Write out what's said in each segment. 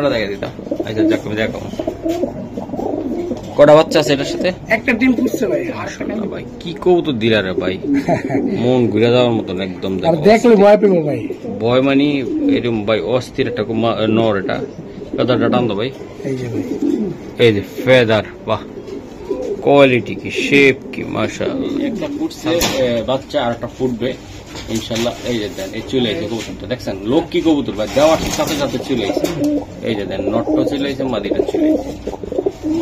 নটটা দেখা দিতাম। আচ্ছা যাক দেখো কটা বাচ্চা আছে এটার সাথে? একটা ডিম ফুটছে ভাই। মাশাআল্লাহ ভাই কি কবুতর দিলা রে ভাই, মন ঘুরে যাওয়ার মতন একদম। আর দেখলে ভয় পেবো ভাই, ভয় মানে এরকম ভাই অস্থির একটা নর। এটা ফেদারটা টান দো ভাই, এই যে ভাই এই যে ফেদার, বাহ কোয়ালিটি কি শেপ কি মাশাআল্লাহ। একটা ফুটছে বাচ্চা আর একটা ফুটবে ইনশাআল্লাহ। এই যে দেন এই চলে এসে কবুতরটা দেখছেন, লোক কি কবুতর ভাই দেওয়ার সাথে সাথে চলে এসে। এই যে দেন নটটা চলে এসে, মাদিটা চলে এসে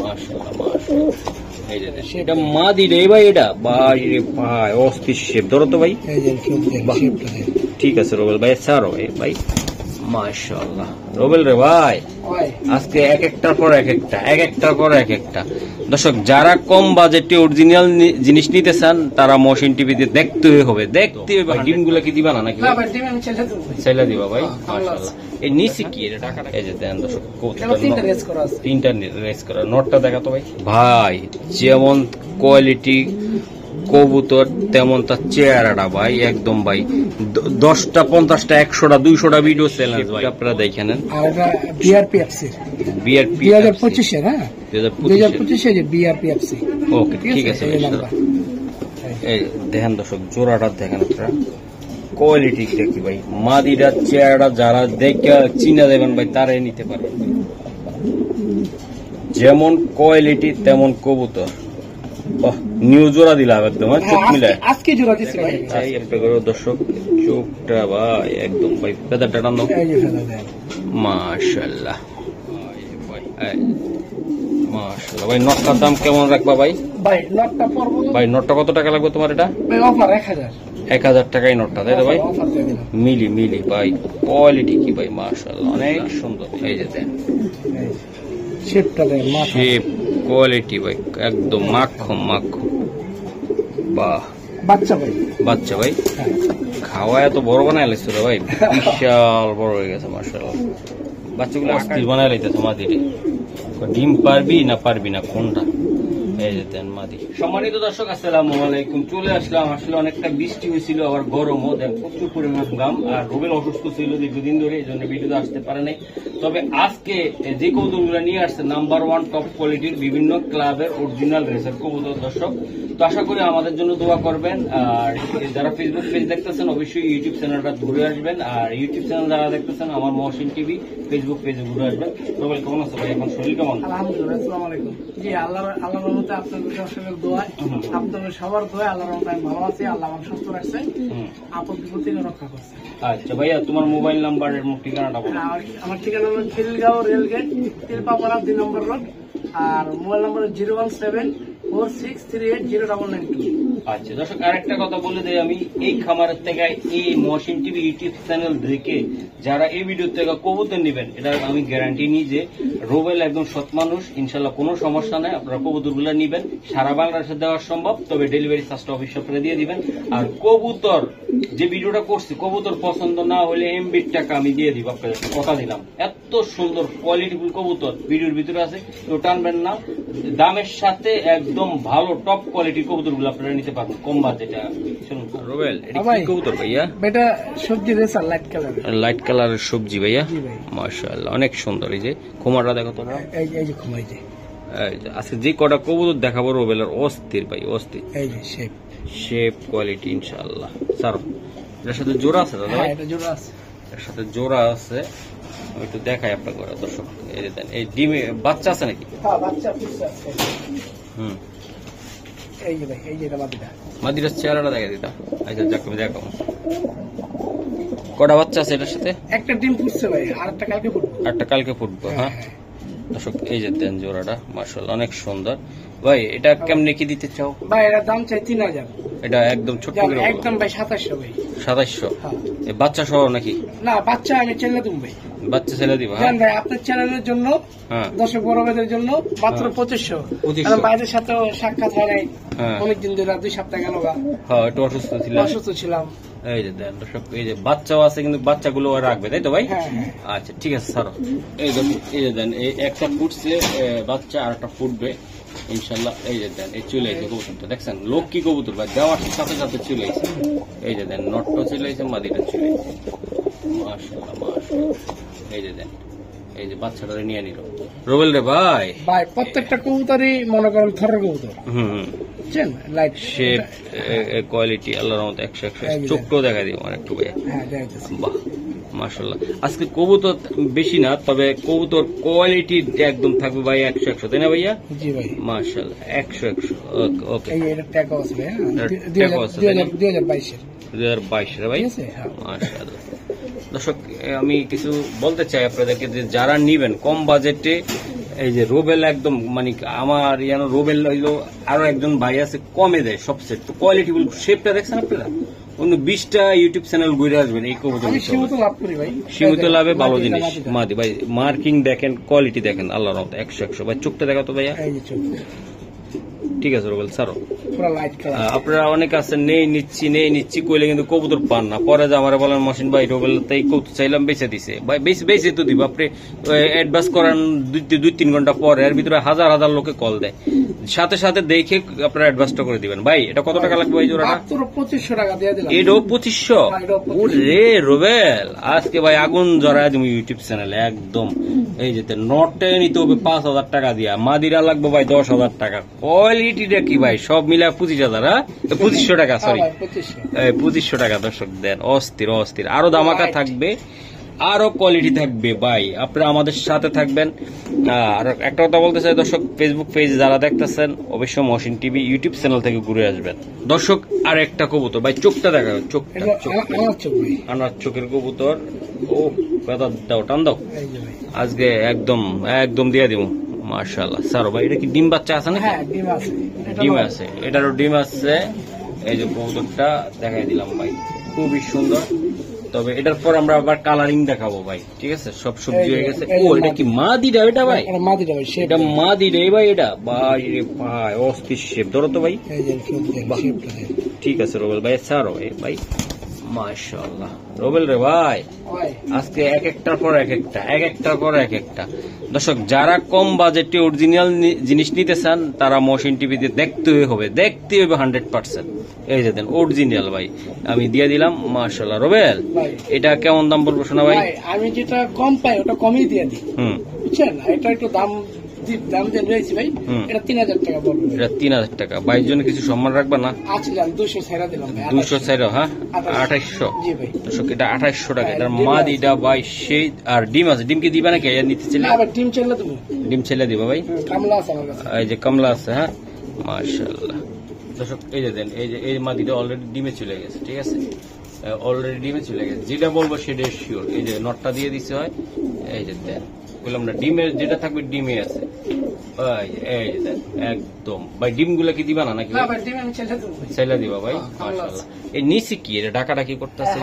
মাশাআল্লাহ মাশাআল্লাহ। এই যে দেন এটা মাদি রে ভাই, এটা ভাই রে ভাই অস্থির শেপ। ধরো তো ভাই, এই যে শেপটা ঠিক আছে রোবেল ভাই ছাড়ো ভাই মাশাআল্লাহ। রোবেল রে ভাই আজকে এক একটার পর এক একটা, এক একটার পর এক একটা। দর্শক যারা কম বাজেটে অরিজিনাল জিনিস নিতে চান তারা মহসিন টিভিতে দেখতে হবে, দেখতে হবে। ডিম গুলা কি দিবা না নাকি? চাইলা দিবা ভাই মাশাআল্লাহ। এই নিচে কি এটা টাকাটা? এই যে দেন দর্শক তিনটা রেস করা। নটটা দেখাতো ভাই, ভাই যেমন কোয়ালিটি কবুতর তেমন তার চেহারাটা ভাই একদম ভাই 10টা 50টা 100টা 200টা ভিডিও চ্যালেঞ্জ ভাই আপনারা দেখে নেন। আর এটা বিআরপিএফসি 2025 এর, হ্যাঁ 2025 এর বিআরপিএফসি। ওকে ঠিক আছে এই দেখেন দর্শক জোড়াটা দেখেন আপনারা, কোয়ালিটি কি ভাই, মাদিরা চেহারাটা যারা দেখে চিনা দেবেন ভাই তারাই নিতে পারবেন। যেমন কোয়ালিটি তেমন কবুতর। নিউ জোড়া দিলাম একদম চোখ মিলায়, আজকে জোড়া দিছি ভাই। একটা করে দর্শক চোখটা ভাই একদম ভাই ফেদারটা টান দাও মাশাআল্লাহ মাশাআল্লাহ। ভাই নটটার দাম কেমন রাখবা ভাই? ভাই নটটা পড়বো ভাই, নটটা কত টাকা লাগবে তোমার? এটা ভাই অফার 1000 টাকায় নটটা, তাই তো ভাই? মিলি মিলি ভাই কোয়ালিটি কি ভাই মাশাআল্লাহ অনেক সুন্দর। এই যে দেন শেপটা দেন, শেপ কোয়ালিটি ভাই একদম মাখন মাখন। বাহ বাচ্চা ভাই, বাচ্চা ভাই খাওয়া এত বড় বানায় লাগছে রে ভাই, বিশাল বড় হয়ে গেছে মাশাআল্লাহ। বাচ্চাগুলো আস্তির বানায় লাইতেছে মাদিরে, ডিম পারবি না পারবি না কোনটা? এই যে দেন মাদি। সম্মানিত দর্শক আসসালামু আলাইকুম, চলে আসলাম। আসলে অনেকটা বৃষ্টি হয়েছিল, আবার গরমও, দেন প্রচুর পরিমাণ ঘাম। আর রোবেল অসুস্থ ছিল দীর্ঘদিন ধরে, এই জন্য ভিডিওতে আসতে পারে নাই। তবে আজকে যে কবুতরগুলো নিয়ে আসছে নাম্বার 1 টপ কোয়ালিটির বিভিন্ন ক্লাবের অরিজিনাল রেসার কবুতর দর্শক। তো আশা করি আমাদের জন্য দোয়া করবেন। আর যারা ফেসবুক পেজ দেখতেছেন অবশ্যই ইউটিউব চ্যানেলটা ঘুরে আসবেন। আর ইউটিউব চ্যানেল যারা দেখতেছেন আমার মহসিন টিভি ফেসবুক পেজে ঘুরে আসবেন। রোবেল কেমন আছে ভাই, এখন শরীর কেমন? আলহামদুলিল্লাহ, আসসালামু আলাইকুম। জি আল্লাহর রহমতে আপনাদের দর্শকের দোয়া, আপনাদের সবার দোয়া, আল্লাহর রহমতে আমি ভালো আছি। আল্লাহ আমাকে সুস্থ রাখছে, আপদ বিপদ থেকে রক্ষা করছে। আচ্ছা ভাইয়া তোমার মোবাইল নাম্বার এবং ঠিকানাটা বলো। আমার ঠিকানা হলো খিলগাঁও রেলগেট, তিলপাপাড়া 2 নম্বর রোড। আর মোবাইল নাম্বার 01746380992। আচ্ছা দর্শক আরেকটা কথা বলে দেই আমি, এই খামারের থেকে এই মহসিন টিভি ইউটিউব চ্যানেল দেখে যারা এই ভিডিও থেকে কবুতর নেবেন, এটা আমি গ্যারান্টি নিই যে রোবেল একদম সৎ মানুষ, ইনশাল্লাহ কোনো সমস্যা নাই। আপনারা কবুতরগুলো নিবেন, সারা বাংলাদেশে দেওয়া সম্ভব, তবে ডেলিভারি চার্জটা অবশ্যই আপনারা দিয়ে দিবেন। আর কবুতর যে ভিডিওটা করছি, কবুতর পছন্দ না হলে এমবির টাকা আমি দিয়ে দিব, আপনাদের কথা দিলাম। এত সুন্দর কোয়ালিটিফুল কবুতর ভিডিওর ভিতরে আছে, কেউ টানবেন না। দামের সাথে একদম ভালো টপ কোয়ালিটির কবুতর গুলো আপনারা নিতে পারবেন কম বাজেটে। রোবেল এটা কি কবুতর ভাইয়া? এটা সবজি রেসার, লাইট কালার, লাইট কালারের সবজি ভাইয়া মাশাআল্লাহ অনেক সুন্দর। এই যে খোমাটা দেখো তো, এই যে খোমাই যে আজকে যে কটা কবুতর দেখাবো রোবেলের অস্থির ভাই অস্থির। এই যে শেপ কোয়ালিটি ইনশাআল্লাহ। স্যার এটার সাথে জোড়া আছে দাদা? হ্যাঁ এটা জোড়া আছে, এর সাথে জোড়া আছে, একটু দেখাই আপনাকে দর্শক। এই যে দেন এই ডিমে বাচ্চা আছে নাকি? হ্যাঁ বাচ্চা পিছু আছে। এই যে ভাই, এই যে এটা মাদিরার চেহারাটা দেখা দিতা। আচ্ছা যাক দেখো কটা বাচ্চা আছে এটার সাথে? একটা ডিম ফুটছে ভাই, আরেকটা কালকে ফুটবে। একটা কালকে ফুটবে, হ্যাঁ দর্শক। এই যে দেন জোড়াটা মাশাআল্লাহ অনেক সুন্দর। ভাই এটা কেমনে কি দিতে চাও? ভাই এটার দাম চাই 3000। এটা একদম ছোট্ট করে একদম ভাই 2700 ভাই। 2700? এই বাচ্চা সহ নাকি? না বাচ্চা আগে ছেলে তুমি ভাই, বাচ্চা ছেলে দিবা? জান ভাই আপনার চ্যানেলের জন্য, দর্শক বড় ভাইদের জন্য মাত্র 2500। কারণ বাইরের সাথে সাক্ষাৎ হয় নাই অনেকদিন ধরে, 2 সপ্তাহ গেল। হ্যাঁ একটু অসুস্থ ছিলাম। এই যে দেন দর্শক, এই যে বাচ্চাও আছে কিন্তু বাচ্চাগুলো রাখবে তাই তো ভাই? আচ্ছা ঠিক আছে স্যার। এই যে দেন এই একটা ফুটছে বাচ্চা, আর একটা ফুটবে ইনশাল্লাহ। এই যে দেন এই চলে এসে কবুতরটা দেখছেন, লোক কি কবুতর ভাই দেওয়ার সাথে সাথে চলে এসে। এই যে দেন নটটা চলে এসে, মাদিটা চলে এসে মাশাআল্লাহ মাশাআল্লাহ। এই যে দেন এই যে বাচ্চাটা নিয়ে নিল রোবেল রে ভাই। ভাই প্রত্যেকটা কবুতরই মনে করেন থরের কবুতর, বুঝছেন? লাইট শেপ কোয়ালিটি আল্লাহর রহমতে 100 চোখটাও দেখা দিব আমার একটু ভাই। হ্যাঁ দেখাইতেছি। বাহ মাশাআল্লাহ। আজকে কবুতর বেশি না, তবে কবুতর কোয়ালিটি একদম থাকবে ভাই 100 তাই না ভাইয়া? জি ভাই মাশাআল্লাহ 100 ওকে। এই এটা ট্যাগও আছে ভাই, ট্যাগ আছে 2022 এর 2022 এর ভাই। ঠিক আছে, হ্যাঁ। মাশাআল্লাহ। দর্শক আমি কিছু বলতে চাই আপনাদেরকে, যে যারা নিবেন কম বাজেটে, এই যে রোবেল একদম মানে আমার রোবেল হইলো, আরো একজন ভাই আছে কমে দেয় সবচেয়ে, তো কোয়ালিটি শেপটা দেখছেন আপনারা, অন্য 20টা ইউটিউব চ্যানেল ঘুরে আসবেন এই কবুতর। আমি সীমিত লাভ করি ভাই, সীমিত লাভে ভালো জিনিস। মাদি ভাই মার্কিং দেখেন, কোয়ালিটি দেখেন আল্লাহর রহমতে 100 ভাই। চোখটা দেখাতো ভাইয়া। এই যে চোখ ঠিক আছে রোবেল স্যারও। পুরো লাইট কালার। আপনারা অনেক আছেন নেই নিচ্ছি কইলে কিন্তু কবুতর পান না, পরে যে আমার বলেন মহসিন ভাই রোবেল তাই কবুতর চাইলাম বেঁচে দিছে ভাই, বেঁচে তো দিব। আপনি অ্যাডভান্স করান 2-3 ঘন্টা পরে, এর ভিতরে হাজার হাজার লোকে কল দেয়, সাথে সাথে দেখে আপনারা অ্যাডভান্সটা করে দিবেন। ভাই এটা কত টাকা লাগবে ভাই জোড়াটা? মাত্র 2500 টাকা দিয়ে দিলাম। এটাও 2500? ওরে রোবেল আজকে ভাই আগুন জ্বরায় তুমি ইউটিউব চ্যানেলে একদম। এই যেতে নটে নিতে হবে 5000 টাকা দিয়া, মাদিরা লাগবে ভাই 10,000 টাকা। কোয়ালিটিটা কি ভাই সব মিলে 25,000, 2500 টাকা, সরি 2500 টাকা। দর্শক দেন, অস্থির অস্থির। আরো দামাকা থাকবে, আরো কোয়ালিটি থাকবে ভাই, আপনারা আমাদের সাথে থাকবেন। আর একটা কথা বলতে চাই দর্শক, ফেসবুক পেজে যারা দেখতেছেন অবশ্যই মহসিন টিভি ইউটিউব চ্যানেল থেকে ঘুরে আসবেন। দর্শক আর একটা কবুতর ভাই, চোখটা দেখা, চোখটা আনার চোখের কবুতর। ও কথা দাও, টান দাও, আজকে একদম দিয়ে দিব। মাশাআল্লাহ স্যার ভাই, এটা কি ডিম বাচ্চা আছে না? হ্যাঁ ডিম আছে, ডিম আছে, এটারও ডিম আছে। এই যে কবুতরটা দেখাই দিলাম ভাই, খুবই সুন্দর। তবে এটার পর আমরা আবার কালারিং দেখাবো ভাই, ঠিক আছে? সব সবজি হয়ে গেছে। ও এটা কি মাদিটা? এটা ভাই মাদিটা ভাই, এটা মাদিটা ভাই। এটা ভাই রে ভাই অস্থির শেপ। ধরো তো ভাই। ঠিক আছে রোবেল ভাই, স্যার ভাই মাশাআল্লাহ। রোবেল রে ভাই আজকে এক একটার পর এক একটা। দর্শক যারা কম বাজেটে অরিজিনাল জিনিস নিতে চান, তারা মহসিন টিভিতে দেখতে হবে 100%। এই যে দেন অরিজিনাল ভাই, আমি দিয়ে দিলাম। মাশাআল্লাহ রোবেল এটা কেমন দাম বলবো শোনা ভাই? আমি যেটা কম পাই ওটা কমই দিয়ে দিই, বুঝছেন? এটা একটু দাম দিয়ে রয়েছি ভাই, এটা 3000 টাকা পড়বে। এটা 3000 টাকা। ভাইয়ের জন্য কিছু সম্মান রাখবা না? আছিলাম 200 ছাইরা দিলাম ভাই। 200 ছাইরা? হ্যাঁ 2800। জি ভাই দর্শক এটা 2800 টাকা। এটার মাদিটা ভাই সেই। আর ডিম আছে, ডিম কি দিবা নাকি? নিতে চাইলে ডিম চাইলে দেবো, ডিম ছেলে দিবা ভাই। কামলা আছে আমার কাছে, এই যে কামলা আছে। হ্যাঁ মাশাআল্লাহ। দর্শক এই যে দেন, এই মাদিটা অলরেডি ডিমে চলে গেছে, ঠিক আছে? অলরেডি ডিমে চলে গেছে, যেটা বলবো সেটা শিওর। এই যে নটটা দিয়ে দিতে হয়, এই যে দেন বললাম না, ডিমের যেটা থাকবে ডিমে আছে ভাই। এই যে দেন একদম ভাই। ডিম গুলা কি দিবা না নাকি? ছেলে দিবা ভাই। মাশাআল্লাহ। এই নিচে কি এটা ডাকাটা কি করতেছে?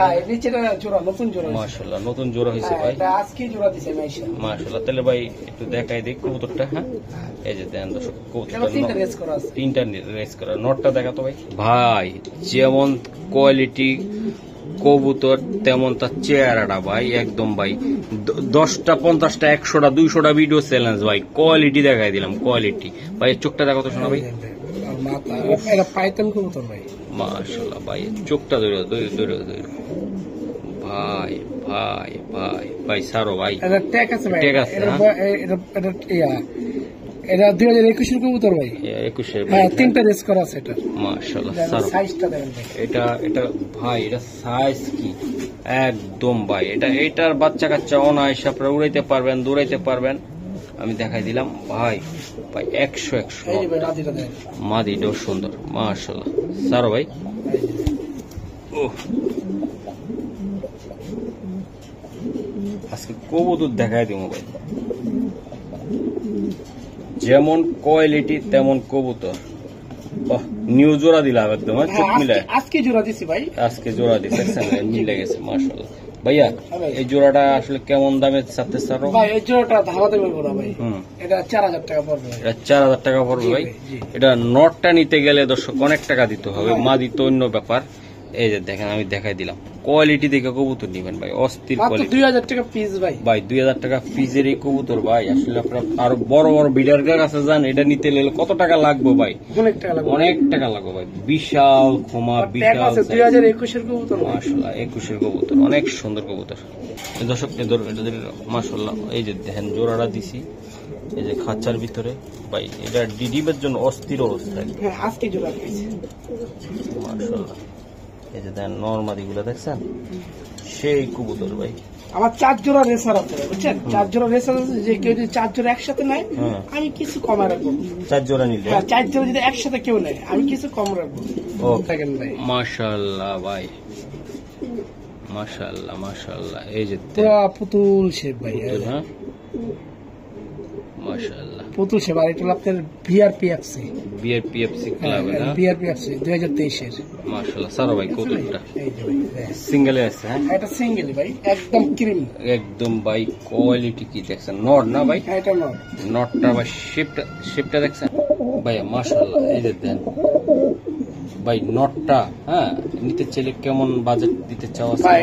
মাশাআল্লাহ নতুন জোড়া হয়েছে ভাই, মাশাআল্লাহ। তাহলে ভাই একটু দেখাই দিই কবুতরটা। হ্যাঁ এই যে দেন দর্শক, তিনটা রেস করা। নটটা দেখাতো ভাই। ভাই যেমন কোয়ালিটি কবুতর তেমন তার চেহারাটা ভাই একদম ভাই। 10টা 50টা 100টা 200টা ভিডিও চ্যালেঞ্জ ভাই, কোয়ালিটি দেখাই দিলাম। কোয়ালিটি ভাই। চোখটা দেখো তো শোনা ভাই, মাশাআল্লাহ ভাই। চোখটা ধরে ভাই ভাই ভাই ভাই সারো ভাই। ট্যাগ আছে ভাই, এটা 2021 এর কবুতর ভাই। 21 এর ভাই, 3টা রেস করা আছে এটা। মাশাআল্লাহ সাইজটা দেখেন ভাই। এটা ভাই, এটা সাইজ কি একদম ভাই। এটার বাচ্চা কাচ্চা অনায়াসে আপনারা উড়াইতে পারবেন, দৌড়াইতে পারবেন। আমি দেখাই দিলাম ভাই ভাই 100। মাদিটাও সুন্দর মাশাআল্লাহ। সারো ভাই। ও আজকে কবুতর দেখাই দিব ভাই, যেমন কোয়ালিটি তেমন কবুতর। নিউ জোড়া দিলাম একদম, চোখ মিলায়। আজকে জোড়া দিছি ভাই, আজকে জোড়া দিছি, মিলে গেছে মাশাআল্লাহ। ভাইয়া এই জোড়াটা আসলে কেমন দামে চাচ্ছে স্যার? ভাই এই জোড়াটা ধাবা দেবে বড় ভাই, এটা 4000 টাকা পড়বে। এটা 4000 টাকা পড়বে ভাই। এটা নটটা নিতে গেলে দর্শক অনেক টাকা দিতে হবে, মাদি তো অন্য ব্যাপার। এই যে দেখেন আমি দেখাই দিলাম, কোয়ালিটি দেখে কবুতর নিবেন ভাই, অস্থির কোয়ালিটি। 2000 টাকা পিস ভাই। ভাই 2000 টাকা পিসের এই কবুতর ভাই, আসলে আপনার আরো বড় বড় বিডারের কাছে যান, এটা নিতে গেলে কত টাকা লাগবে ভাই? অনেক টাকা লাগবে, অনেক টাকা লাগবে ভাই। বিশাল ক্ষমা, বিশাল 2021 এর কবুতর মাশাআল্লাহ, 21 এর কবুতর, অনেক সুন্দর কবুতর। দর্শক মাশাআল্লাহ, এই যে দেখেন জোড়াটা দিছি এই যে খাঁচার ভিতরে ভাই, এটা ডিডিবের জন্য অস্থির অবস্থা। হ্যাঁ আজকে জোড়া দিয়েছি মাশাআল্লাহ। এই যে দেখেন নরমাদি গুলো দেখছেন, সেই কবুতর ভাই। আমার 4 জোড়া রেসার আছে বুঝছেন, 4 জোড়া রেসার আছে, যে কেউ যদি 4 জোড়া একসাথে নেয় আমি কিছু কম রাখবো। 4 জোড়া নিলে? হ্যাঁ 4 জোড়া যদি একসাথে কেউ নেয় আমি কিছু কম রাখবো। ও দেখেন ভাই মাশাআল্লাহ ভাই, মাশাআল্লাহ মাশাআল্লাহ। এই যে পুরো পুতুল শেপ ভাই, হ্যাঁ মাশাআল্লাহ, পুতুল শেপ। আর এটা আপনার বিআরপিএফসি, বিআরপিএফসি ক্লাব, হ্যাঁ বিআরপিএফসি 2023 এর। মাশাআল্লাহ সারা ভাই কবুতরটা এই যে ভাই সিঙ্গেলে আছে। হ্যাঁ এটা সিঙ্গেল ভাই, একদম ক্রিম একদম ভাই। কোয়ালিটি কি দেখছেন, নট না ভাই? হ্যাঁ এটা নট, নটটা ভাই, শেপটা দেখছেন ভাই মাশাআল্লাহ। এই যে দেন ভাই নটটা, হ্যাঁ নিতে চাইলে কেমন বাজেট দিতে চাও ভাই?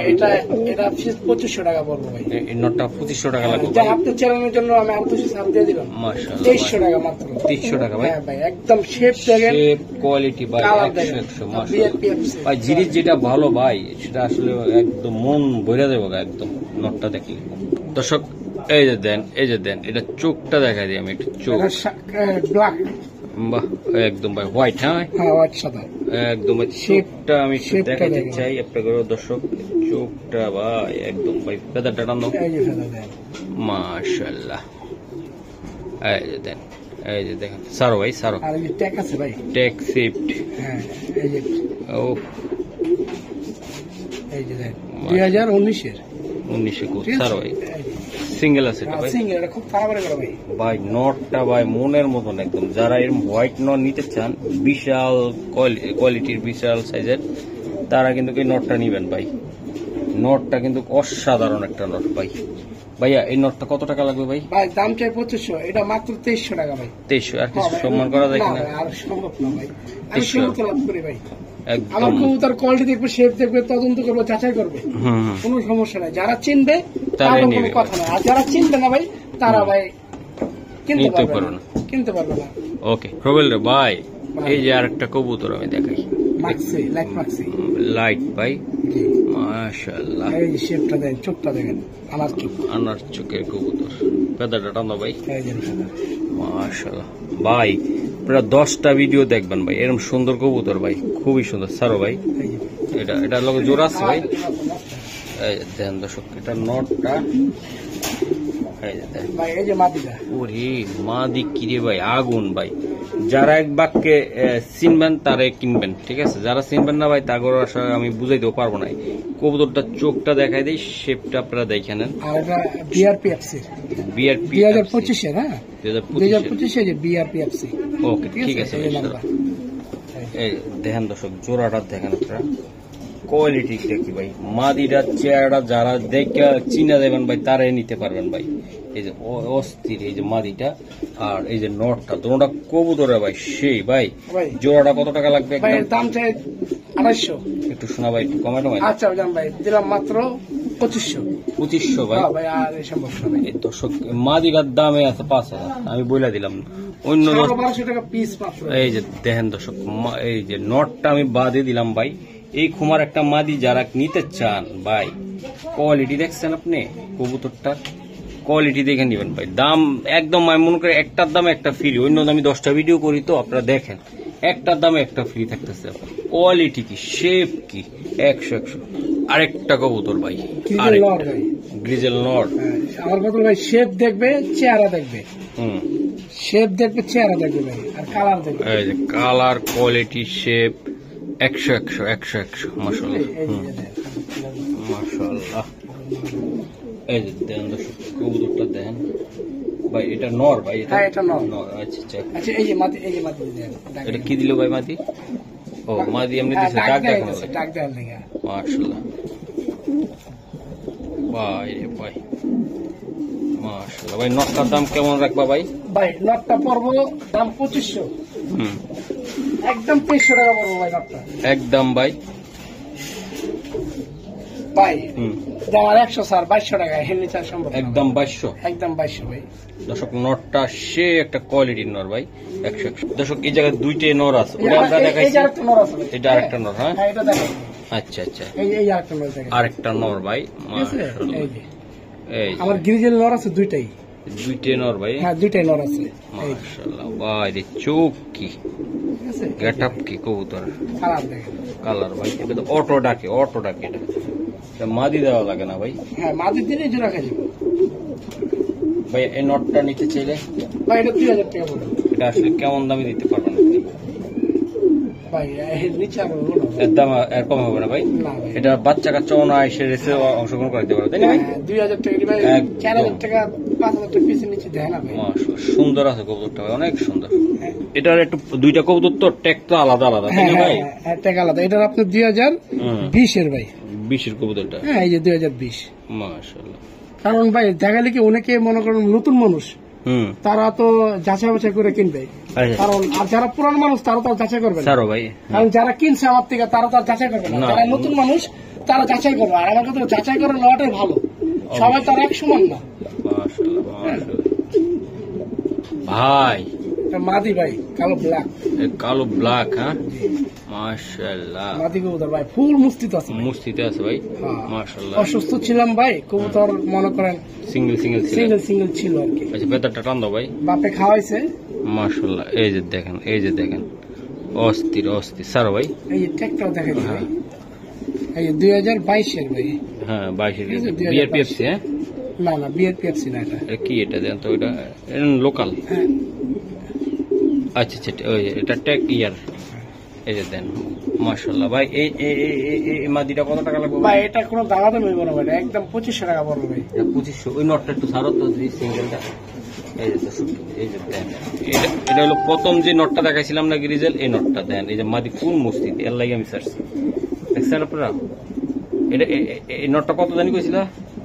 এটা 2500 টাকা পড়বে ভাই। এই নটটা 2500 টাকা লাগবে যা আপনার চ্যানেলের জন্য আমি 800 ছাড় দিয়ে দিলাম। মাশাআল্লাহ 2300 টাকা মাত্র। 2300 টাকা ভাই? হ্যাঁ ভাই একদম শেপ দেখেন, শেপ কোয়ালিটি ভাই 100 মাশাআল্লাহ ভাই। জিনিস যেটা ভালো ভাই সেটা আসলে একদম মন ভরে দেবো একদম নটটা দেখলে। দর্শক এই যে দেন, এই যে দেন, এটা চোখটা দেখাই দিই আমি একটু, চোখ ব্ল্যাক, বাহ একদম ভাই হোয়াইট। হ্যাঁ হোয়াইট সাদা একদম। শেপটা আমি একটু দেখাতে চাই আপনাদের দর্শক, চোখটা ভাই একদম ভাই, ফেদারটা টান দাও, মাশাআল্লাহ। এই যে দেন, এই যে দেখেন সারো ভাই, সারো। আর এই যে ট্যাগ আছে ভাই, ট্যাগ শিফট। হ্যাঁ এই যে ও এই যে দেন 2019 এর 19 কোট সারো ভাই, সিঙ্গেল আছে এটা ভাই, সিঙ্গেল। এটা খুব তাড়াতাড়ি করে ভাই। ভাই নটটা ভাই মনের মতন একদম। যারা এরকম হোয়াইট নট নিতে চান, বিশাল কোয়ালিটির, বিশাল সাইজের, তারা কিন্তু এই নটটা নিবেন ভাই। নটটা কিন্তু অসাধারণ একটা নট ভাই। ভাইয়া এই নটটা কত টাকা লাগবে ভাই? ভাই দাম চাই 2500, এটা মাত্র 2300 টাকা ভাই। 2300? আর কিছু সম্মান করা যায় কিনা? আর সম্ভব না ভাই, আমি সীমিত লাভ করি ভাই। আমার একদম কবুতর কোয়ালিটি দেখবে, শেপ দেখবে, তদন্ত করবে, যাচাই করবে, কোনো সমস্যা নাই। যারা চিনবে তার কোনো কথা নাই, আর যারা চিনবে না ভাই তারা ভাই কিনতে পারবে না, কিনতে পারবে না। ওকে রবেল রে ভাই, এই যে আরেকটা কবুতর আমি দেখাই, মাক্সি, লাইট মাক্সি, লাইট ভাই মাশাআল্লাহ। এই যে শেপটা দেন, চোখটা দেখেন, আনার চোখ, আনার চোখের কবুতর, ফেদারটা টানো ভাই, এই যে মাশাআল্লাহ ভাই। প্রায় 10টা ভিডিও দেখবেন ভাই, এরকম সুন্দর কবুতর ভাই, খুবই সুন্দর। সারো ভাই এটা লোক জোড়া আছে ভাই, এই দেন দর্শক, এটা নটটা এই যে মাদিটা, ওরে মাদি কিরে ভাই, আগুন ভাই। যারা এক বাক্যে চিনবেন তারে কিনবেন, ঠিক আছে? যারা চিনবেন না ভাই তাগর আসলে আমি বুঝাইতেও পারবো না। কবুতরটা চোখটা দেখাই দিই, শেপটা আপনারা দেখে নেন। আর এটা বিআরপিএফসি, বিআরপি 2025 এর, হ্যাঁ 2025 এর যে বিআরপিএফসি। ওকে ঠিক আছে। এই দেখেন দর্শক, জোড়াটা দেখেন আপনারা, কোয়ালিটি কি ভাই, মাদিরা চেহারা যারা দেখে চিনা দেবেন ভাই তারাই নিতে পারবেন ভাই। এই যে অস্থির এই যে মাদিটা, আর এই যে নটটা, দুটোটা কবুতরে ভাই সেই ভাই। জোড়াটা কত টাকা লাগবে? দাম চাই 2800। একটু শোনা ভাই, একটু কমেন্ট ভাই। আচ্ছা জান ভাই, দিলাম মাত্র 2500। 2500 ভাই? ভাই আর সম্ভব না। এই দর্শক মাদিরার দামে আছে 5000, আমি বলে দিলাম। অন্য 1200 টাকা পিস মাত্র। এই যে দেখেন দর্শক, এই যে নটটা আমি বাদে দিলাম ভাই। এই খুমার একটা মাদি যারা নিতে চান ভাই, কোয়ালিটি দেখছেন আপনি কবুতরটার, কোয়ালিটি দেখে নিবেন ভাই। দাম একদম আমি মনে করি একটার দামে একটা ফ্রি। অন্য আমি 10টা ভিডিও করি তো আপনারা দেখেন, একটার দামে একটা ফ্রি থাকতেছে। কোয়ালিটি কি, শেপ কি, 100 আরেকটা কবুতর ভাই, গ্রিজেল নট। আমার কথা ভাই, শেপ দেখবে, চেহারা দেখবে, শেপ দেখবে, চেহারা দেখবে ভাই, আর কালার দেখবে। এই যে কালার, কোয়ালিটি, শেপ 100 মাশাআল্লাহ, মাশাআল্লাহ। এই যে দেন দর্শক, কবুতরটা দেন ভাই, এটা নর ভাই? এটা নর। আচ্ছা আচ্ছা, এই যে মাদি, এই যে মাদি দেন। এটা কি দিল ভাই মাদি? ও মাদি এমনি দিছে, ডাক দেখানো, ডাক দেন লাগা, মাশাআল্লাহ ভাই রে ভাই, মাশাআল্লাহ ভাই। নটটার দাম কেমন রাখবা ভাই? ভাই নটটা পড়বো দাম 2500। একদম 2300 টাকা পড়বো ভাই নটটা, একদম ভাই ভাই আমার 100 স্যার 2200 টাকা এর নিচে সম্ভব একদম 2200 একদম 2200 ভাই দর্শক নরটা সে একটা কোয়ালিটির নর ভাই 100 দর্শক এই জায়গায় দুইটা নর আছে ওটা আমরা দেখাইছি এটা আরেকটা নর হ্যাঁ এটা দেখেন আচ্ছা আচ্ছা এই আরেকটা নর দেখেন আরেকটা নর ভাই মাশাআল্লাহ এই আমার গ্রিজেল নর আছে দুইটাই নর ভাই হ্যাঁ দুইটাই নর আছে মাশাআল্লাহ ভাই রে চোখ কি গেটআপ কি কবুতর কালার ভাই এটা তো অটো ডাকে এটা মাদি দেওয়া লাগে না ভাই হ্যাঁ মাদি দিলে জোড়া খাই ভাই এই নটটা নিতে চাইলে ভাই এটা 2000 টাকা পড়বে এটা আসলে কেমন দামে দিতে পারবেন ভাই এর নিচে আর হলো না এর দাম এর কম হবে না ভাই এটা বাচ্চা কাচ্চা এসে রেসে অংশগ্রহণ করতে পারবে তাই না ভাই 2000 টাকা ভাই 4000 টাকা 5000 টাকা পিসের নিচে দেয় না ভাই মাশাআল্লাহ সুন্দর আছে কবুতরটা ভাই অনেক সুন্দর এটার একটু দুইটা কবুতর তো ট্যাগ তো আলাদা তাই না ভাই হ্যাঁ ট্যাগ আলাদা এটার আপনি 2020 এর ভাই 20 এর কবুতরটা হ্যাঁ এই যে 2020 মাশাআল্লাহ কারণ ভাই দেখালে কি অনেকে মনে করেন নতুন মানুষ তারা তো যাচাই বাছাই করে কিনবে কারণ আর যারা পুরানো মানুষ তারা তো যাচাই করবে না ভাই কারণ যারা কিনছে আমার থেকে তারা তো যাচাই করবে না যারা নতুন মানুষ তারা যাচাই করবে আর আমাকে তো যাচাই করে নেওয়াটাই ভালো সবাই তার এক সমান না ভাই মাদি ভাই কালো ব্ল্যাক হ্যাঁ মাশাআল্লাহ মাদি কবুতর ভাই ফুল মুস্তিতে আছে ভাই মাশাআল্লাহ অসুস্থ ছিলাম ভাই কবুতর মনে করেন সিঙ্গেল ছিল আর কি আচ্ছা বেতারটা টান দাও ভাই বাপে খাওয়াইছে মাশাআল্লাহ এই যে দেখেন অস্থির সারো ভাই এই যে ট্যাগটাও দেখেন ভাই এই 2022 এর ভাই হ্যাঁ 22 এর বিআরপিএফসি হ্যাঁ না বিআরপিএফসি না এটা কি এটা দেন তো এটা লোকাল আচ্ছা ওই এটা ট্যাগ ইয়ার এই যে দেন মাশাআল্লাহ ভাই এই মাদিটা কত টাকা লাগবে ভাই এটা কোনো দাম হইব না ভাই একদম 2500 টাকা পড়বে ভাই 2500 ওই নটটা একটু ছাড়ো তো সিঙ্গেলটা এই যে দেন এটা হলো প্রথম যে নটটা দেখাইছিলাম না গ্রিজেল এই নটটা দেন এই যে মাদি কোন মসজিদ এর লাগি আমি সার্চছি দেখছেন আপনারা এটা এই নটটা কত জানি কইছিল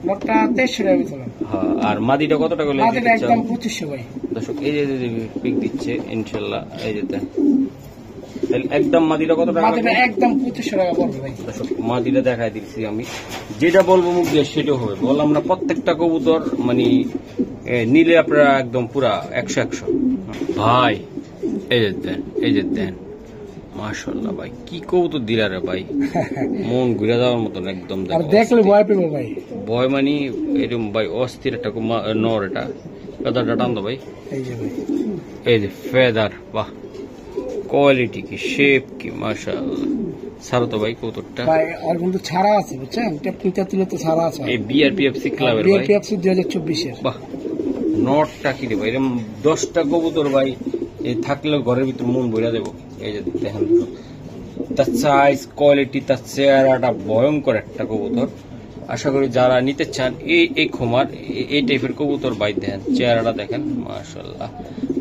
নটটা 2300 টাকা দিছিল হ্যাঁ আর মাদিটা কত টাকা লাগবে মাদিটা একদম 2500 ভাই দর্শক এই যে পিক দিচ্ছে ইনশাআল্লাহ এই যে দেন একদম মাদিটা কত টাকা মাদিটা একদম 2500 টাকা পড়বে ভাই দর্শক মাদিটা দেখাই দিচ্ছি আমি যেটা বলবো মুখ দিয়ে সেটা হবে বললাম না প্রত্যেকটা কবুতর মানে নিলে আপনারা একদম পুরা 100 ভাই এই যে দেন মাশাআল্লাহ ভাই কি কবুতর দিলা রে ভাই মন ঘুরে যাওয়ার মতন একদম দেখলে ভয় পেবো ভাই ভয় মানে এরকম ভাই অস্থির একটা নর এটা ফেদারটা টান দাও ভাই এই যে ফেদার বাহ কোয়ালিটি কি শেপ কি মাশাআল্লাহ ছাড়ো তো ভাই কবুতরটা ভাই আর কিন্তু ছাড়া আছে বুঝছেন টেপনিটা তুলে তো ছাড়া আছে এই বিআরপিএফসি ক্লাবের ভাই বিআরপিএফসি 2024 এর বাহ নটটা কি রে ভাই এরকম 10টা কবুতর ভাই এই থাকলে ঘরের ভিতর মন ভরে দেবো এই যে দেখেন তার সাইজ কোয়ালিটি তার চেহারাটা ভয়ঙ্কর একটা কবুতর আশা করি যারা নিতে চান এই খোমার এই টাইপের কবুতর ভাই দেখেন চেহারাটা দেখেন মাশাআল্লাহ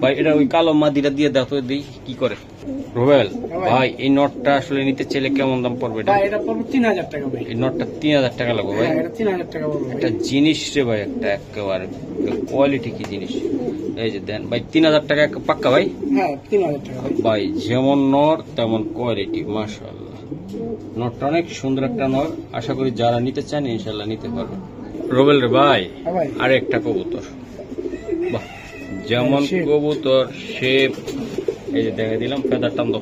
ভাই এটা ওই কালো মাদিটা দিয়ে দেখো দিই কি করে রুবেল ভাই এই নটটা আসলে নিতে চাইলে কেমন দাম পড়বে এটা পড়বে 3000 টাকা ভাই এই নটটা 3000 টাকা লাগবে ভাই এটা 3000 টাকা পড়বে একটা জিনিস রে ভাই একটা একেবারে কোয়ালিটি কি জিনিস এই যে দেন ভাই 3000 টাকা পাক্কা ভাই হ্যাঁ 3000 টাকা ভাই যেমন নর তেমন কোয়ালিটি মাশাআল্লাহ নটটা অনেক সুন্দর একটা নর আশা করি যারা নিতে চান ইনশাআল্লাহ নিতে পারবেন রুবেল রে ভাই আর একটা কবুতর বাহ যেমন কবুতর শেপ এই যে দেখা দিলাম ফেদার টান দাও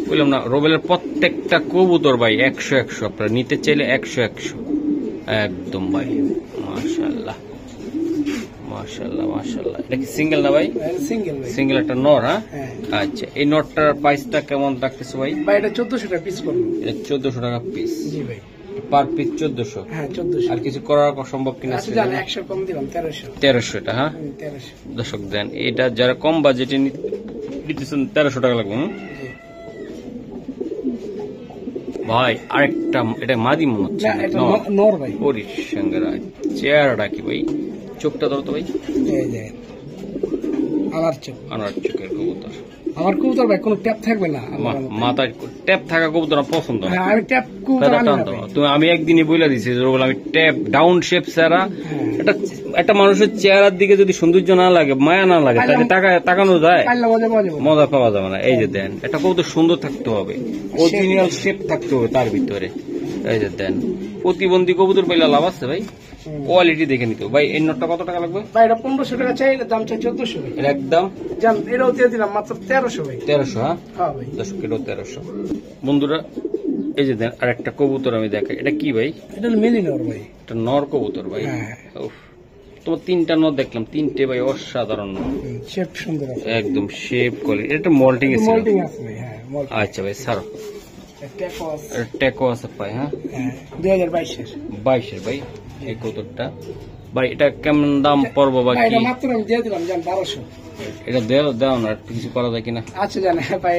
বললাম না রুবেলের প্রত্যেকটা কবুতর ভাই 100 আপনারা নিতে চাইলে 100 একদম ভাই মাশাআল্লাহ এটা কি সিঙ্গেল না ভাই সিঙ্গেল একটা নর হ্যাঁ আচ্ছা এই নটটার প্রাইসটা কেমন রাখতেছো ভাই এটা 1400 টাকা পিস করব এটা 1400 টাকা পিস জি ভাই পার পিস 1400 হ্যাঁ 1400 আর কিছু করার সম্ভব কিনা আচ্ছা জান 100 কম দিলাম 1300 এটা হ্যাঁ 1300 দর্শক দেন এটা যারা কম বাজেটে নিতেছেন 1300 টাকা লাগবে ভাই আরেকটা এটা মাদি মনে হচ্ছে না এটা নর ভাই ওরে সঙ্গরা চেহারাটা কি ভাই চোখটা ধরো তো ভাই এই যে আনার চোখের কবুতর আমার কবুতর ভাই কোনো ট্যাপ থাকবে না, মাথায় ট্যাপ থাকা কবুতর পছন্দ। আমি ট্যাপ কবুতর তুমি আমি একদিনই বলে দিচ্ছি আমি ট্যাপ ডাউন শেপ ছাড়া একটা মানুষের চেহারার দিকে যদি সৌন্দর্য না লাগে, মায়া না লাগে, তাহলে তাকানো যায়, মজা পাওয়া যাবে না। এই যে দেন, একটা কবুতর সুন্দর থাকতে হবে, অরিজিনাল শেপ থাকতে হবে তার ভিতরে। এই যে দেন, প্রতিবন্ধী কবুতর পাইলে লাভ আছে ভাই, কোয়ালিটি দেখে নিতে ভাই। এই নোটটা কত টাকা লাগবে ভাই? এটা 1500 টাকা চাই, দাম চাই 1400 ভাই। একদম জান, এটাও দিয়ে দিলাম মাত্র 1300 ভাই। 1300? হ্যাঁ ভাই, 10 কিলো 1300। বন্ধুরা এই যে দেন, আর একটা কবুতর আমি দেখাই। এটা কি ভাই? এটা মিলি নর ভাই, এটা নর কবুতর ভাই। তোমার 3টা নর দেখলাম, 3টে ভাই অসাধারণ নর, শেপ সুন্দর আছে একদম, শেপ কোয়ালিটি। এটা মল্টিং আছে? মল্টিং আছে ভাই, হ্যাঁ মল্টিং। আচ্ছা ভাই, ছাড়ো। ট্যাকো আছে পাই? হ্যাঁ 2022 এর ভাই এই কবুতরটা ভাই। এটা কেমন দাম পড়বো বা কি? মাত্র আমি দিয়ে দিলাম জান 1200। এটা দাও না, কিছু করা যায় কিনা? আচ্ছা জান ভাই,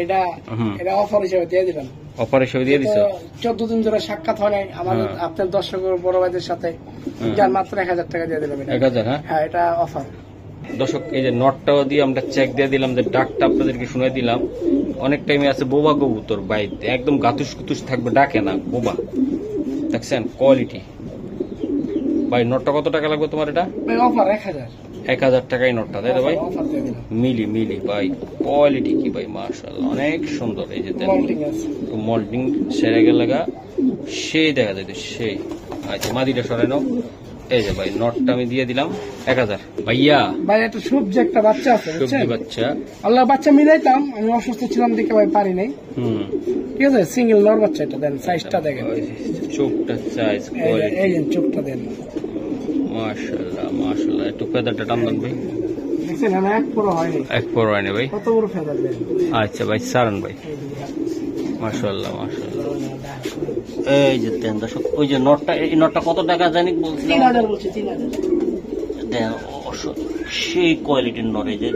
এটা অফার হিসেবে দিয়ে দিলাম। অফার হিসেবে দিয়ে দিছো? 14 দিন ধরে সাক্ষাৎ হয় নাই আমাদের আপনার দর্শক বড় ভাইদের সাথে, যার মাত্র 1000 টাকা দিয়ে দিলাম। 1000? হ্যাঁ এটা অফার। দর্শক এই যে নটটাও দিয়ে আমরা চেক দিয়ে দিলাম, যে ডাকটা আপনাদেরকে শুনে দিলাম। অনেক টাইমে আছে বোবা কবুতর ভাই, একদম গাতুস কুতুস থাকবে, ডাকে না, বোবা। দেখছেন কোয়ালিটি ভাই। নটটা কত টাকা লাগবে তোমার? এটা অফার 1000। 1000 টাকায় নটটা, তাই তো ভাই? মিলি ভাই, কোয়ালিটি কি ভাই, মাশাআল্লাহ অনেক সুন্দর। এই যে মল্টিং সেরে গেলে সেই দেখা যায়, সেই। আচ্ছা মাদিটা সরাই নাও। এই যে ভাই নটটা আমি দিয়ে দিলাম 1000। ভাইয়া ভাই একটা সবজি একটা বাচ্চা আছে, সবজি বাচ্চা, আল্লাহ বাচ্চা মিলাইতাম, আমি অসুস্থ ছিলাম দেখে ভাই পারি নাই। ঠিক আছে, সিঙ্গেল নর বাচ্চা। এটা দেন, সাইজটা দেখেন, চোখটা সাইজ, এই যে চোখটা দেন, মাশাআল্লাহ। একটু ফেদারটা টান দেন ভাই, দেখছেন না? এক পুরো হয়নি ভাই, কত বড় ফেদার দেন। আচ্ছা ভাই সারান ভাই, মাশাআল্লাহ। এই যে দেন দর্শক, ওই যে নটটা, এই নটটা কত টাকা জানি বলছিলাম? 3000 বলছি, 3000 দেন। সেই কোয়ালিটির নর, এই যে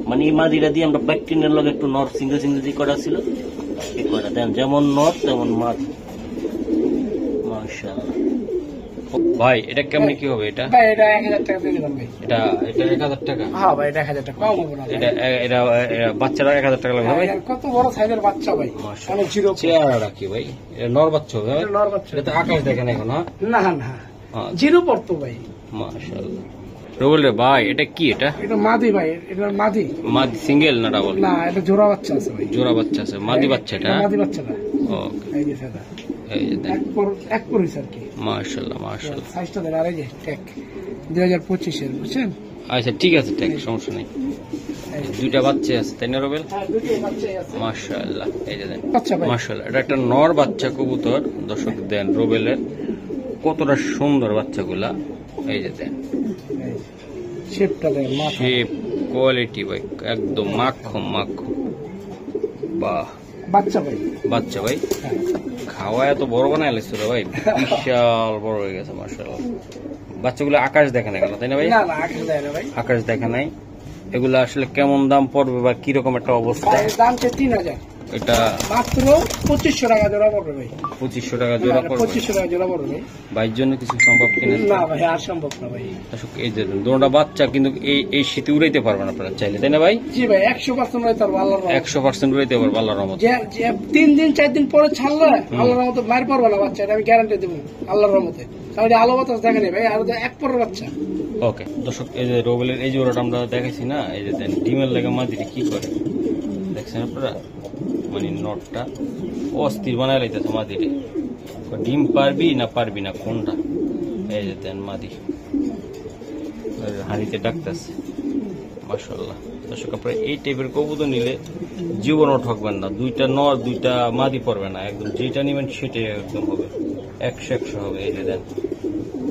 মানে এই মাদিরা দিয়ে আমরা ব্যাকটিনের লগে একটু নর সিঙ্গেল যে করা ছিল, এই করা দেন, যেমন নর তেমন মাদি, মাশাআল্লাহ। ভাই এটা কেমনে কি হবে? এটা ভাই এটা 1000 টাকা দিয়ে দিলাম ভাই। এটা 1000 টাকা? হ্যাঁ ভাই এটা 1000 টাকা কম হবে না। এটা বাচ্চারা 1000 টাকা লাগবে ভাই। কত বড় সাইজের বাচ্চা ভাই, মানে জিরো চেহারা রাখি ভাই। এটা নর বাচ্চা হবে? নর বাচ্চা। এটা আকাশ দেখেন এখন? না জিরো পড়তো ভাই, মাশাআল্লাহ। রুবেল রে ভাই এটা কি? এটা মাদি ভাই, এটা মাদি সিঙ্গেল না ডাবল? না, এটা জোড়া বাচ্চা আছে ভাই। জোড়া বাচ্চা আছে, মাদি বাচ্চা? এটা মাদি বাচ্চা না। ওকে, এই যে ফেদা, এই যে দেন, এক পর হইছে আর কি। মাশাআল্লাহ। সাইজটা দেন। আর এই যে ট্যাগ 2025 এর, বুঝছেন? আচ্ছা ঠিক আছে, ট্যাগ সমস্যা নেই। দুইটা বাচ্চা আছে তাই না রুবেল? হ্যাঁ দুটোই বাচ্চাই আছে, মাশাআল্লাহ। এই যে দেন বাচ্চা ভাই, মাশাআল্লাহ। এটা একটা নর বাচ্চা কবুতর। দর্শক দেন রুবেলের কতটা সুন্দর বাচ্চাগুলা। এই যে দেন শেপটা দেন, শেপ কোয়ালিটি ভাই একদম মাখন। বাহ, বাচ্চা ভাই খাওয়া এত বড় বানায় লাগছিল ভাই, বিশাল বড় হয়ে গেছে মাশাআল্লাহ। বাচ্চাগুলো আকাশ দেখে না কেন, তাই না ভাই? না আকাশ দেখে নাই। এগুলো আসলে কেমন দাম পড়বে বা কিরকম একটা অবস্থা? দাম 3000। এটা মাত্র 2500 টাকা জোড়া পড়বে ভাই। 2500 টাকা জোড়া পড়বে? 2500 টাকা জোড়া পড়বে ভাইয়ের জন্য কিছু সম্ভব কিনা? না ভাই আর সম্ভব না ভাই। এই যে দুটোটা বাচ্চা কিন্তু এই শীতে উড়াইতে পারবেন আপনারা চাইলে, তাই না ভাই? জি ভাই 100% উড়াইতে পারবো আল্লাহর রহমতে। 100% উড়াইতে পারবো আল্লাহর রহমতে। 3 দিন 4 দিন পরে ছাড়লে আল্লাহর রহমতে মার পড়বে না বাচ্চা, এটা আমি গ্যারান্টি দেবো আল্লাহর রহমতে। তাহলে আলো বাতাস দেখে নেই ভাই, আর এক পরের বাচ্চা। ওকে দর্শক, এই যে রোবেলের এই জোড়াটা আমরা দেখেছি না, এই যে ডিমের লেগে মাদিটা কি করে দেখছেন আপনারা, মানে নটটা অস্থির বানায় লাইতেছে মাদিরে। ডিম পারবি না কোনটা? এই যে দেন মাদি হাঁড়িতে ডাকতেছে, মাশাআল্লাহ। দর্শক আপনারা এই টাইপের কবুতর নিলে জীবনও ঠকবেন না। 2টা নর 2টা মাদি পড়বে না, একদম যেটা নিবেন সেটাই একদম হবে, 100 হবে। এই যে দেন,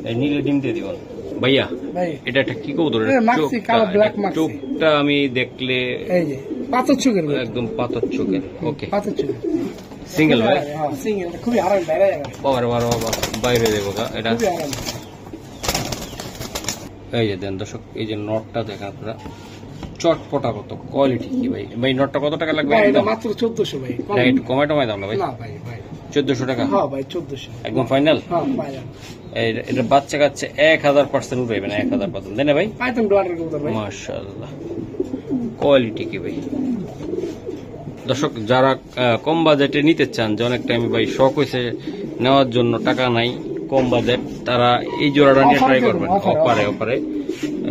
এই নিলে ডিম দিয়ে দিবেন। ভাইয়া এটা একটা কি কবুতর? চোখটা আমি দেখলে পাথর চোখের, একদম পাথর চোখের। ওকে, পাথর চোখের সিঙ্গেল ভাই? সিঙ্গেল, খুবই আরাম, বাইরে দেবো এটা। এই যে দেন দর্শক, এই যে নটটা দেখেন আপনারা, চটপটা কত কোয়ালিটি কি ভাই। ভাই নটটা কত টাকা লাগবে? মাত্র 1400 ভাই। একটু কমাই দাম না ভাই? না ভাই 1400 টাকা? হ্যাঁ ভাই 1400 একদম ফাইনাল। হ্যাঁ ফাইনাল। এটা বাচ্চা কাচ্ছে 1000% উঠবে না, 1000%, তাই না ভাই? একদম ডলারের কবুতর ভাই, মাশাআল্লাহ। কোয়ালিটি কি ভাই, দর্শক যারা কম বাজেটে নিতে চান, যে অনেক টাইমে ভাই শখ হয়েছে নেওয়ার জন্য টাকা নাই, কম বাজেট, তারা এই জোড়াটা নিয়ে ট্রাই করবেন। অপারে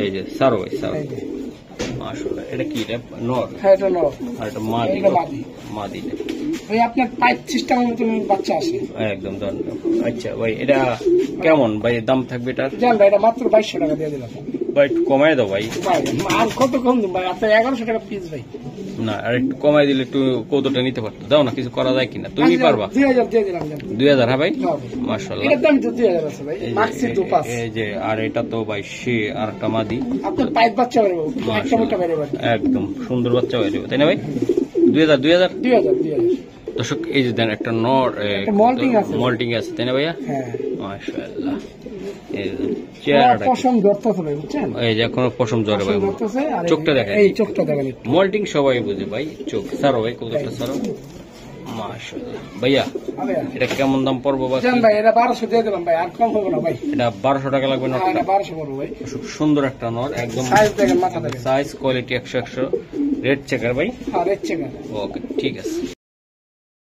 এই যে সারো ভাই, সারো মাশাআল্লাহ। এটা কি? এটা নর? হ্যাঁ, এটা নর। আর এটা মাদি। ভাই আপনার পাইপ সিস্টেমের মতন বাচ্চা আসে একদম। আচ্ছা ভাই, এটা কেমন ভাই দাম থাকবে এটা? জান ভাই, এটা মাত্র 2200 টাকা দিয়ে দিলাম ভাই, একটু কমাই দাও ভাই। আর কত কম দিন ভাই? আপনার 1100 টাকা পিস ভাই। না, আর একটু কমাই দিলে একটু কৌতোটা নিতে পারতো। দাও না, কিছু করা যায় কিনা? তুমি পারবা? 2000 দিয়ে দিলাম। 2000? হ্যাঁ ভাই, মাশাআল্লাহ। এটার দাম তো 2000 আছে ভাই, মাক্সি 25। এই যে, আর এটা তো ভাই সে আর একটা মাদি। আপনার পাইপ বাচ্চা বেরোবে, একটা মোটা বেরোবে, একদম সুন্দর বাচ্চা বেরোবে, তাই না ভাই? 2000। দর্শক এই যে দেন একটা নর মল্টিং আছে, তাই না ভাইয়া? হ্যাঁ, মাশাআল্লাহ। এই পশম ধরতেছে ভাই, বুঝছেন? এই যে এখনো পশম জ্বরে ভাই, চোখটা দেখেন, এই চোখটা দেখেন। মল্টিং সবাই বুঝে ভাই, চোখ সারো ভাই, কতটা সারো, মাশাআল্লাহ। ভাইয়া এটা কেমন দাম পড়বো? ভাই এটা 1200 দিয়ে দিলাম ভাই, আর কম হবে না ভাই। এটা 1200 টাকা লাগবে না? 1200 পড়বে ভাই। খুব সুন্দর একটা নর, একদম সাইজ দেখেন, মাথা দেখেন, সাইজ কোয়ালিটি 100 রেড চেকার ভাই। হ্যাঁ, রেড চেকার। ওকে, ঠিক আছে।